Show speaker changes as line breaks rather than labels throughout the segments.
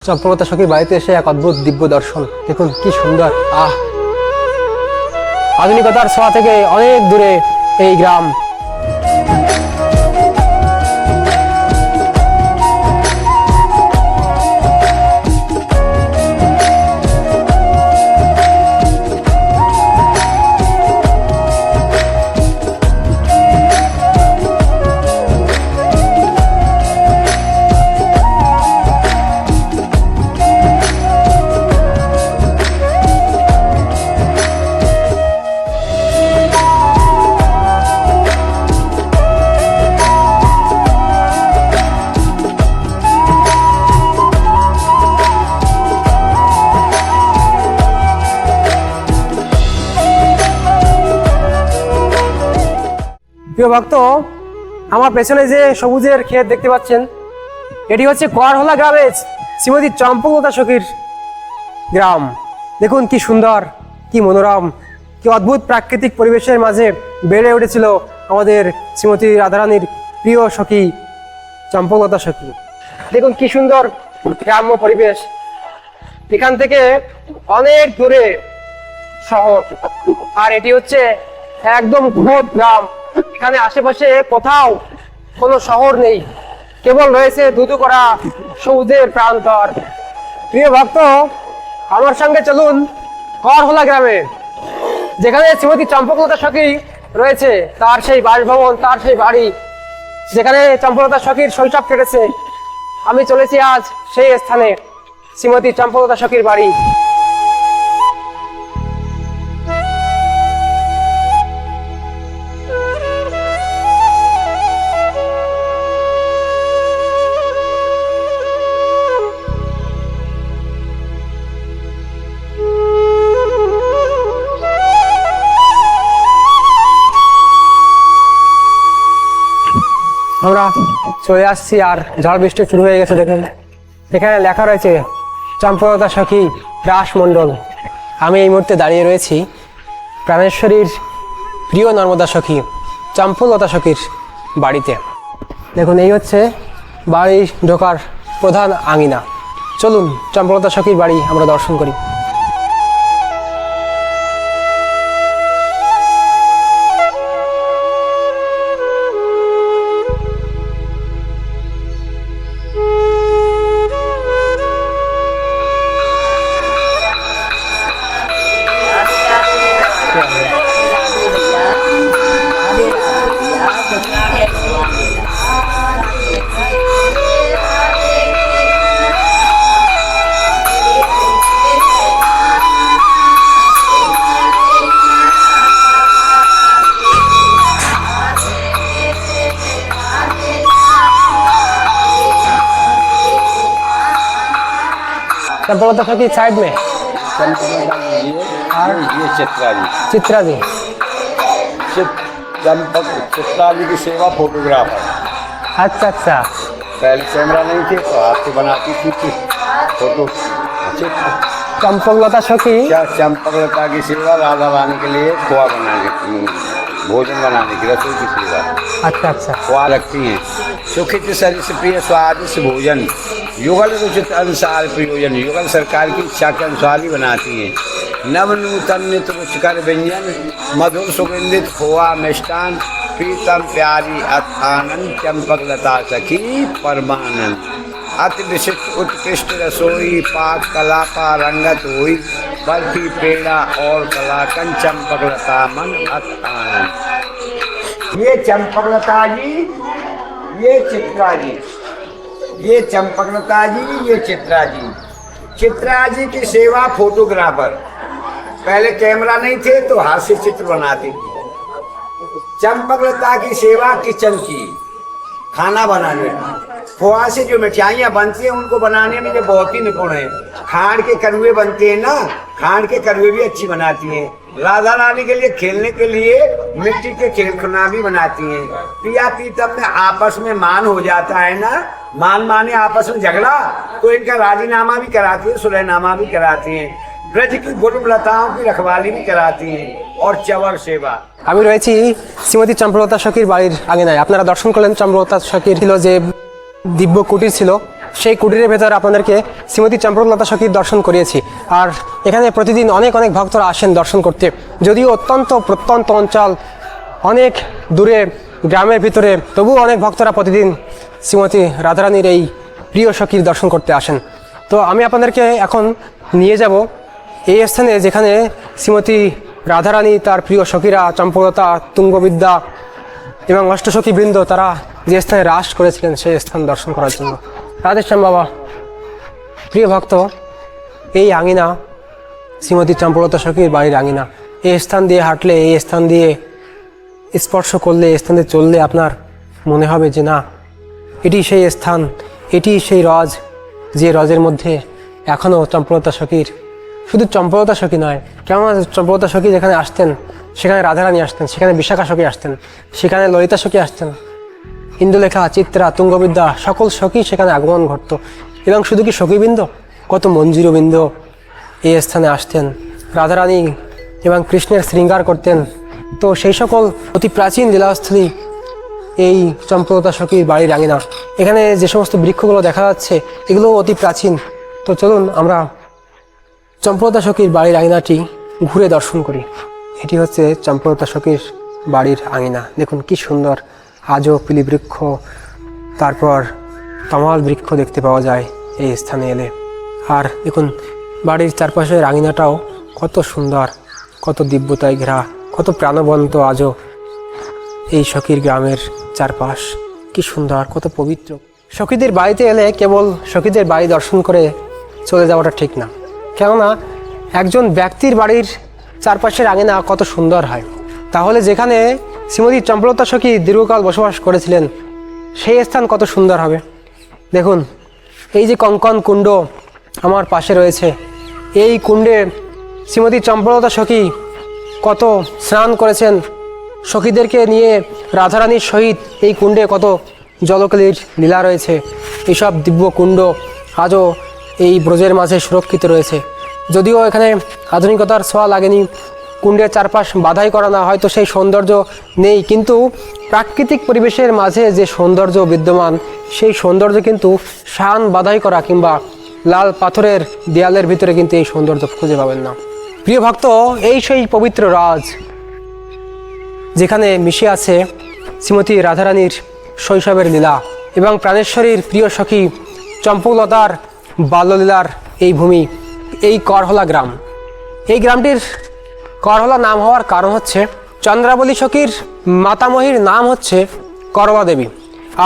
চম্পকলতা সখীর বাড়িতে এসে এক অদ্ভুত দিব্য দর্শন। দেখুন কি সুন্দর। আধুনিকতার ছোঁয়া থেকে অনেক দূরে এই গ্রাম। প্রিয় ভক্ত, আমার পেছনে যে সবুজের ক্ষেত দেখতে পাচ্ছেন, এটি হচ্ছে করহলা গ্রামের শ্রীমতী চম্পকলতা সখীর গ্রাম। দেখুন কি সুন্দর, কি মনোরম, কি অদ্ভুত প্রাকৃতিক পরিবেশের মাঝে বেড়ে উঠেছিল আমাদের শ্রীমতী রাধারানীর প্রিয় সখী চম্পকলতা সখী। দেখুন কি সুন্দর গ্রাম্য পরিবেশ। এখান থেকে অনেক দূরে শহর, আর এটি হচ্ছে একদম খোদ গ্রাম। এখানে আশেপাশে কোথাও কোনো শহর নেই, কেবল রয়েছে ধুধু করা সবুজের প্রান্তর। প্রিয় ভক্ত, আমার সঙ্গে চলুন করহলা গ্রামে, যেখানে শ্রীমতী চম্পকলতা সখী রয়েছে, তার সেই বাসভবন, তার সেই বাড়ি, যেখানে চম্পকলতা সখীর শৈশব কেটেছে। আমি চলেছি আজ সেই স্থানে, শ্রীমতী চম্পকলতা সখীর বাড়ি। আমরা চলে আসছি, আর ঝড় বৃষ্টি শুরু হয়ে গেছে। দেখেন এখানে লেখা রয়েছে চম্পকলতা সখী রাসমণ্ডল। আমি এই মুহূর্তে দাঁড়িয়ে রয়েছি প্রাণেশ্বরীর প্রিয় নর্মদা সখী চম্পকলতা সখীর বাড়িতে। দেখুন এই হচ্ছে বাড়ি ঢোকার প্রধান আঙিনা। চলুন চম্পকলতা সখীর বাড়ি আমরা দর্শন করি। चंपकलता सखी साइड में
और ये चित्रा जी चित्रा जी की सेवा फोटोग्राफर।
अच्छा अच्छा।
पहले कैमरा नहीं थे तो हाथ से बनाती थी फोटो।
चंपकलता सखी
क्या चंपकलता की सेवा राधा रानी के लिए खोआ बनाने, भोजन बनाने की, रसोई की सेवा।
अच्छा अच्छा।
खोआ रखती हैं। सुखित शरीर से प्रिय स्वादिष्ट भोजन, युगल उचित अनुसार प्रयोजन, युगल सरकार की इच्छा के अनुसार ही बनाती हैं। नव नूतन नित्य रुचिकर व्यंजन, मधुर सुगंधित खोआ मिष्टान, प्रीतम प्यारी आनंद चंपकलता सखी परमानंद। अति विशिष्ट उत्कृष्ट रसोई, पाक कला का रंगत हुई, बर्फी पेड़ा और कलाकंद चंपकलता मन आनंद। ये चंपकलता जी, ये चित्रा जी, ये चंपकलता जी, ये चित्रा जी। चित्रा जी की सेवा फोटोग्राफर। पहले कैमरा नहीं थे तो हाथ से चित्र बनाती थी। चंपकलता की सेवा किचन की, खाना बनाने, खोआ से जो मिठाइयाँ बनती हैं उनको बनाने में ये बहुत ही निपुण है। खांड के करुए बनते हैं ना, खांड के करुए भी अच्छी बनाती हैं। राधा रानी के लिए खेलने के लिए मिट्टी के खेलखिलौना भी बनाती हैं। प्रिया प्रीतम में आपस में मान हो जाता है ना, मान माने आपस में झगड़ा, तो इनका राजीनामा भी कराती है, सुलहनामा भी कराती हैं। ब्रज की गुरुलताओं की रखवाली भी कराती हैं और चवर सेवा।
আমি রয়েছি শ্রীমতী চম্পকলতা সখীর বাড়ির আঙিনায়। আপনারা দর্শন করলেন চম্পকলতা সখীর ছিল যে দিব্য কুটির ছিল, সেই কুটিরের ভেতর আপনাদেরকে শ্রীমতী চম্পকলতা সখীর দর্শন করিয়েছি। আর এখানে প্রতিদিন অনেক অনেক ভক্তরা আসেন দর্শন করতে, যদিও অত্যন্ত প্রত্যন্ত অঞ্চল, অনেক দূরে গ্রামের ভিতরে, তবুও অনেক ভক্তরা প্রতিদিন শ্রীমতী রাধারানীর এই প্রিয় সখীর দর্শন করতে আসেন। তো আমি আপনাদেরকে এখন নিয়ে যাব এই স্থানে যেখানে শ্রীমতী রাধারানী তার প্রিয় সখীরা চম্পকলতা, তুঙ্গবিদ্যা এবং অষ্টসখী বৃন্দ তারা যে স্থানে রাস করেছিলেন সেই স্থান দর্শন করার জন্য। রাধেশ্যাম বাবা, প্রিয় ভক্ত, এই আঙিনা শ্রীমতী চম্পকলতা সখীর বাড়ির আঙিনা। এই স্থান দিয়ে হাঁটলে, এই স্থান দিয়ে স্পর্শ করলে, এই স্থানে চললে আপনার মনে হবে যে না, এটি সেই স্থান, এটি সেই রজ, যে রজের মধ্যে এখনও চম্পকলতা সখীর, শুধু চম্পকলতা সখী নয়, কেমন চম্পকলতা সখী যেখানে আসতেন সেখানে রাধারানী আসতেন, সেখানে বিশাখা সখী আসতেন, সেখানে ললিতা সখী আসতেন, ইন্দুলেখা, চিত্রা, তুঙ্গবিদ্যা সকল সখী সেখানে আগমন ঘটত। এবং শুধু কি সখীবৃন্দ, কত মঞ্জুরবৃন্দ এই স্থানে আসতেন, রাধারানী এবং কৃষ্ণের শৃঙ্গার করতেন। তো সেই সকল অতি প্রাচীন লীলাস্থলী এই চম্পকলতা সখীর বাড়ির আঙিনা। এখানে যে সমস্ত বৃক্ষগুলো দেখা যাচ্ছে এগুলো অতি প্রাচীন। তো চলুন আমরা চম্পকলতা সখীর বাড়ির আঙিনাটি ঘুরে দর্শন করি। এটি হচ্ছে চম্পকলতা সখীর বাড়ির আঙিনা। দেখুন কি সুন্দর, আজও পিলি বৃক্ষ, তারপর তমাল বৃক্ষ দেখতে পাওয়া যায় এই স্থানে এলে। আর দেখুন বাড়ির চারপাশের আঙিনাটাও কত সুন্দর, কত দিব্যতায় ঘেরা, কত প্রাণবন্ত আজও এই সখীর গ্রামের চারপাশ। কি সুন্দর, কত পবিত্র। সখীদের বাড়িতে এলে কেবল সখীদের বাড়ি দর্শন করে চলে যাওয়াটা ঠিক না, কেননা একজন ব্যক্তির বাড়ির চারপাশের আঙিনা কত সুন্দর হয়, তাহলে যেখানে শ্রীমতী চম্পকলতা সখী দীর্ঘকাল বসবাস করেছিলেন সেই স্থান কত সুন্দর হবে। দেখুন এই যে কঙ্কন কুণ্ড আমার পাশে রয়েছে, এই কুণ্ডে শ্রীমতী চম্পকলতা সখী কত স্নান করেছেন, সখীদেরকে নিয়ে রাধারানীর সহিত এই কুণ্ডে কত জলকেলির লীলা রয়েছে। এইসব দিব্য কুণ্ড আজও এই ব্রজের মাঝে সুরক্ষিত রয়েছে। যদিও এখানে আধুনিকতার ছোঁয়া লাগেনি, কুণ্ডের চারপাশ বাধাই করা না, হয়তো সেই সৌন্দর্য নেই, কিন্তু প্রাকৃতিক পরিবেশের মাঝে যে সৌন্দর্য বিদ্যমান সেই সৌন্দর্য কিন্তু শান বাধাই করা কিংবা লাল পাথরের দেয়ালের ভিতরে কিন্তু এই সৌন্দর্য খুঁজে পাবেন না। প্রিয় ভক্ত, এই সেই পবিত্র রাজ যেখানে মিশে আছে শ্রীমতী রাধারানীর শৈশবের লীলা এবং প্রাণেশ্বরীর প্রিয় সখী চম্পকলতার বাল্যলীলার এই ভূমি, এই করহলা গ্রাম। এই গ্রামটির করহলা নাম হওয়ার কারণ হচ্ছে চন্দ্রাবলী সখীর মাতামহীর নাম হচ্ছে করলা দেবী,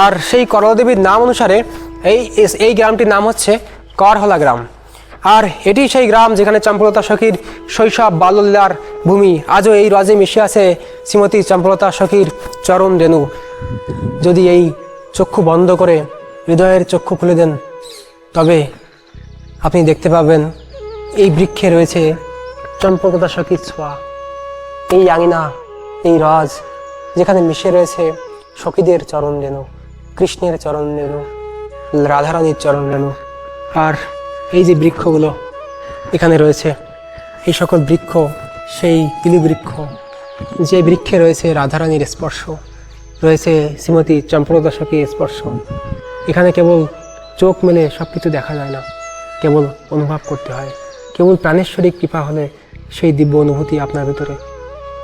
আর সেই করলা দেবীর নাম অনুসারে এই গ্রামটির নাম হচ্ছে করহলা গ্রাম। আর এটি সেই গ্রাম যেখানে চম্পকলতা সখীর শৈশব বাল্যলীলার ভূমি। আজও এই রাজে মিশে আছে শ্রীমতী চম্পকলতা সখীর চরণ রেণু। যদি এই চক্ষু বন্ধ করে হৃদয়ের চক্ষু খুলে দেন তবে আপনি দেখতে পাবেন এই বৃক্ষে রয়েছে চম্পকলতা সখীর ছোঁয়া। এই আঙিনা, এই রাজ যেখানে মিশে রয়েছে সখীদের চরণ রেণু, কৃষ্ণের চরণ রেণু, রাধারানীর চরণ রেণু। আর এই যে বৃক্ষগুলো এখানে রয়েছে, এই সকল বৃক্ষ সেই পিলি বৃক্ষ, যে বৃক্ষে রয়েছে রাধারানীর স্পর্শ, রয়েছে শ্রীমতী চম্পকলতা সখীর স্পর্শ। এখানে কেবল চোখ মেলে সব কিছু দেখা যায় না, কেবল অনুভব করতে হয়। কেবল প্রাণেশ্বরী কৃপা হলে সেই দিব্য অনুভূতি আপনার ভিতরে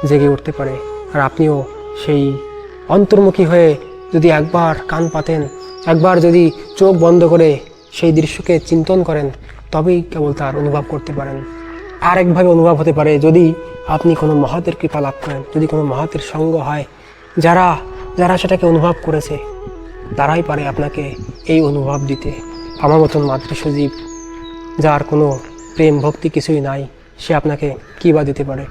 জেগে উঠতে পারে। আর আপনিও সেই অন্তর্মুখী হয়ে যদি একবার কান পাতেন, একবার যদি চোখ বন্ধ করে সেই দৃশ্যকে চিন্তন করেন, তবেই কেবল তার অনুভব করতে পারেন। আর একভাবে অনুভব হতে পারে যদি আপনি কোনো মহতের কৃপা লাভ করেন, যদি কোনো মহতের সঙ্গ হয়, যারা যারা সেটাকে অনুভব করেছে তারাই পারে আপনাকে এই অনুভব দিতে। আমার মতন মাতৃসজীব যার কোনো প্রেম ভক্তি কিছুই নাই, সে আপনাকে কী বা দিতে পারে।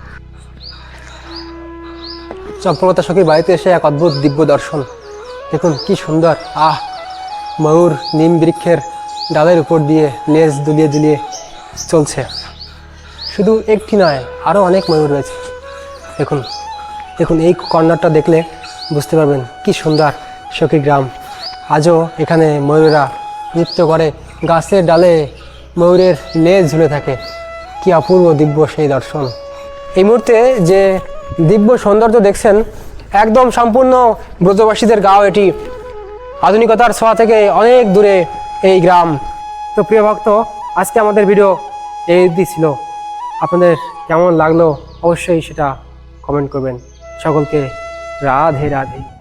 চম্পকলতা সখীর বাড়িতে এসে এক অদ্ভুত দিব্য দর্শন। দেখুন কি সুন্দর, ময়ূর নিম বৃক্ষের ডালের উপর দিয়ে লেজ দুলিয়ে দুলিয়ে চলছে। শুধু একটি নয়, আরও অনেক ময়ূর রয়েছে। দেখুন দেখুন এই কর্নারটা দেখলে বুঝতে পারবেন কি সুন্দর সখী গ্রাম। আজও এখানে ময়ূরেরা নৃত্য করে, গাছের ডালে ময়ূরের লেজ ঝুলে থাকে। কি অপূর্ব দিব্য সেই দর্শন। এই মুহূর্তে যে দিব্য সৌন্দর্য দেখছেন একদম সম্পূর্ণ ব্রজবাসীদের গাঁও। এটি আধুনিকতার ছোঁয়া থেকে অনেক দূরে এই গ্রাম। তো প্রিয় ভক্ত, আজকে আমাদের ভিডিও এই অবধি ছিল। আপনাদের কেমন লাগলো অবশ্যই সেটা কমেন্ট করবেন। সকলকে রাধে রাধে।